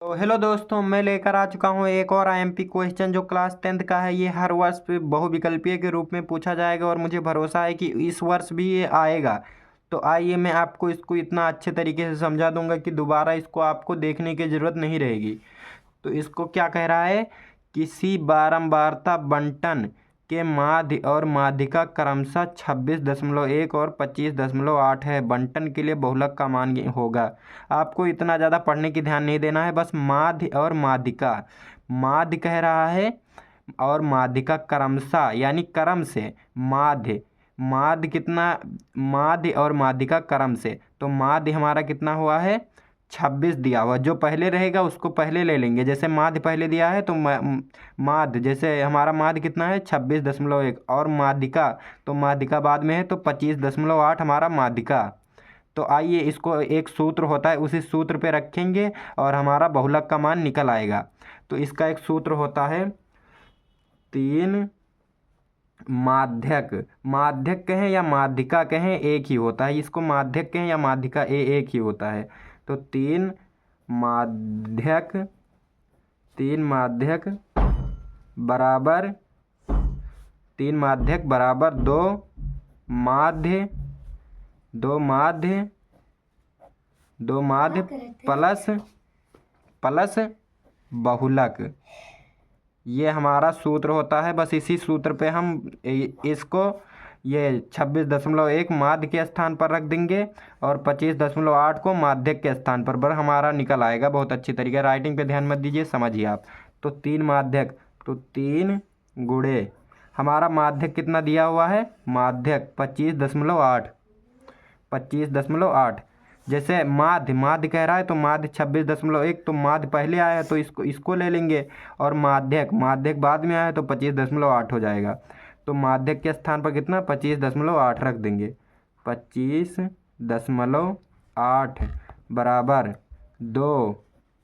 तो हेलो दोस्तों, मैं लेकर आ चुका हूँ एक और आईएमपी क्वेश्चन जो क्लास 10th का है। ये हर वर्ष पे बहुविकल्पीय के रूप में पूछा जाएगा और मुझे भरोसा है कि इस वर्ष भी ये आएगा। तो आइए मैं आपको इसको इतना अच्छे तरीके से समझा दूंगा कि दोबारा इसको आपको देखने की ज़रूरत नहीं रहेगी। तो इसको क्या कह रहा है, किसी बारंबारता बंटन के माध्य और माध्यिका क्रमशः 26.1 और 25.8 है। बंटन के लिए बहुलक का मान होगा। आपको इतना ज़्यादा पढ़ने की ध्यान नहीं देना है, बस माध्य और माध्यिका। माध्य कह रहा है और माध्यिका क्रमशः यानी क्रम से। माध्य माध्य कितना, माध्य और माध्यिका क्रम से। तो माध्य हमारा कितना हुआ है, 26 दिया हुआ। जो पहले रहेगा उसको पहले ले लेंगे। जैसे माध्य पहले दिया है तो माध्य, जैसे हमारा माध्य कितना है 26.1 और माध्यिका, तो माध्यिका बाद में है तो 25.8 हमारा माध्यिका। तो आइए इसको, एक सूत्र होता है उसी सूत्र पे रखेंगे और हमारा बहुलक का मान निकल आएगा। तो इसका एक सूत्र होता है 3 माध्यक। माध्यक कहें या माध्यिका कहें एक ही होता है। इसको माध्यक कहें या माध्यिका एक ही होता है। तो 3 माध्यक, 3 माध्यक बराबर, 3 माध्यक बराबर 2 माध्य, 2 माध्य, 2 माध्य प्लस प्लस बहुलक। ये हमारा सूत्र होता है। बस इसी सूत्र पे हम इसको ये 26.1 माध्य के स्थान पर रख देंगे और 25.8 को माध्यक के स्थान पर हमारा निकल आएगा बहुत अच्छी तरीके। राइटिंग पे ध्यान मत दीजिए, समझिए आप। तो 3 माध्यक, तो 3 गुणे हमारा माध्यक कितना दिया हुआ है, माध्यक 25.8, 25.8। जैसे माध्य, माध्य कह रहा है तो माध्य 26.1, तो माध्य पहले आया है तो इसको ले लेंगे और माध्यक, माध्यक बाद में आया है तो 25.8 हो जाएगा। तो माध्यक के स्थान पर कितना 25.8 रख देंगे। 25.8 बराबर 2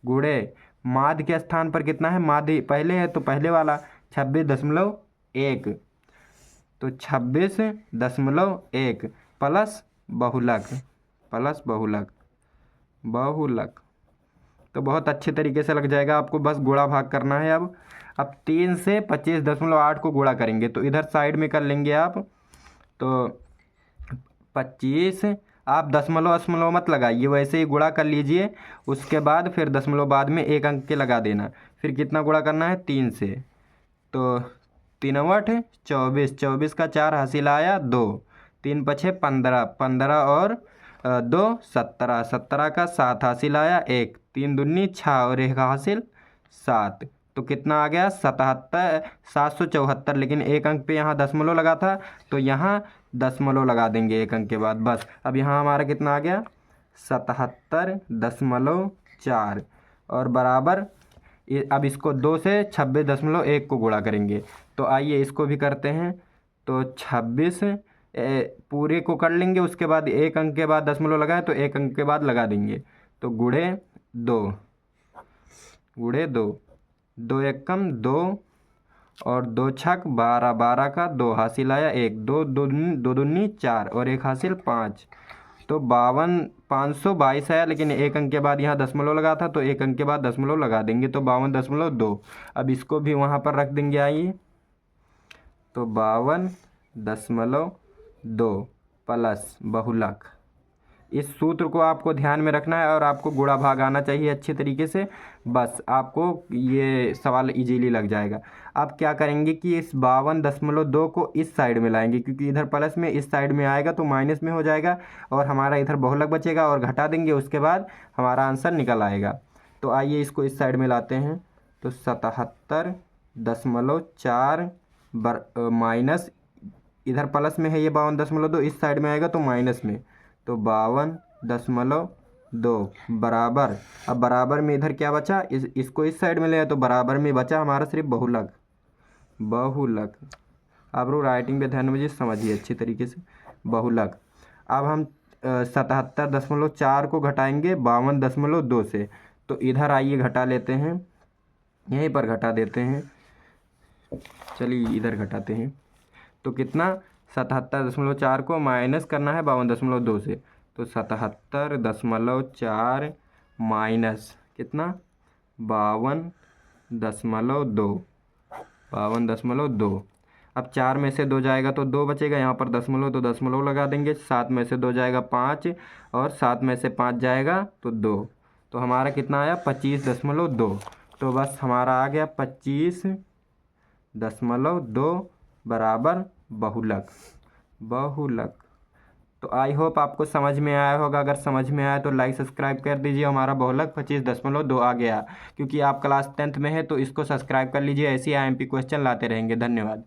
गुणे माध्य के स्थान पर कितना है, माध्य पहले है तो पहले वाला 26.1, तो 26.1 प्लस बहुलक, प्लस बहुलक, बहुलक। तो बहुत अच्छे तरीके से लग जाएगा। आपको बस गुणा भाग करना है। अब 3 से 25.8 को गुणा करेंगे तो इधर साइड में कर लेंगे आप। तो 25, आप दशमलव दशमलव मत लगाइए, वैसे ही गुणा कर लीजिए। उसके बाद फिर दशमलव बाद में एक अंक के लगा देना। फिर कितना गुणा करना है, 3 से। तो 3 × 8 24, 24 का 4 हासिल आया 2, 3 × 5 15, 15 और 2 17, 17 का 7 हासिल आया 1, 3 दूनी 6 और 1 हासिल 7। तो कितना आ गया 77, 774। लेकिन एक अंक पे यहाँ दशमलव लगा था तो यहाँ दशमलव लगा देंगे एक अंक के बाद। बस अब यहाँ हमारा कितना आ गया 77.4 और बराबर। अब इसको 2 से 26.1 को गुणा करेंगे। तो आइए इसको भी करते हैं। तो 26 पूरे को कर लेंगे, उसके बाद एक अंक के बाद दशमलव लगाए तो एक अंक के बाद लगा देंगे। तो गुणे 2, गुणे 2, 2 एकम 2 और 2 छक 12, 12 का 2 हासिल आया 1, 2 2 दूनी 4 और 1 हासिल 5। तो 522 आया। लेकिन एक अंक के बाद यहाँ दशमलव लगा था तो एक अंक के बाद दशमलव लगा देंगे तो 52.2। अब इसको भी वहाँ पर रख देंगे। आइए तो 52.2 प्लस बहुलक। इस सूत्र को आपको ध्यान में रखना है और आपको गुणा भाग आना चाहिए अच्छे तरीके से। बस आपको ये सवाल इजीली लग जाएगा। आप क्या करेंगे कि इस 52.2 को इस साइड में लाएंगे, क्योंकि इधर प्लस में इस साइड में आएगा तो माइनस में हो जाएगा और हमारा इधर बहुलक बचेगा और घटा देंगे, उसके बाद हमारा आंसर निकल आएगा। तो आइए इसको इस साइड में लाते हैं। तो 77.4 माइनस, इधर प्लस में है ये 52.2, इस साइड में आएगा तो माइनस में, तो 52.2 बराबर। अब बराबर में इधर क्या बचा, इसको इस साइड में ले तो बराबर में बचा हमारा सिर्फ बहुलक, बहुलक। आप लोग राइटिंग पे ध्यान दीजिए, समझिए अच्छी तरीके से, बहुलक। अब हम 77.4 को घटाएंगे 52.2 से। तो इधर आइए घटा लेते हैं, यहीं पर घटा देते हैं। चलिए इधर घटाते हैं। तो कितना 77.4 को माइनस करना है 52.2 से। तो 77.4 माइनस कितना 52.2, 52.2। अब 4 में से 2 जाएगा तो 2 बचेगा, यहाँ पर दशमलव तो दशमलव लगा देंगे। 7 में से 2 जाएगा 5 और 7 में से 5 जाएगा तो 2। तो हमारा कितना आया 25.2। तो बस हमारा आ गया 25.2 बराबर बहुलक। तो आई होप आपको समझ में आया होगा। अगर समझ में आया तो लाइक सब्सक्राइब कर दीजिए। हमारा बहुलक 25.2 आ गया। क्योंकि आप क्लास 10th में है तो इसको सब्सक्राइब कर लीजिए। ऐसे ही IMP क्वेश्चन लाते रहेंगे। धन्यवाद।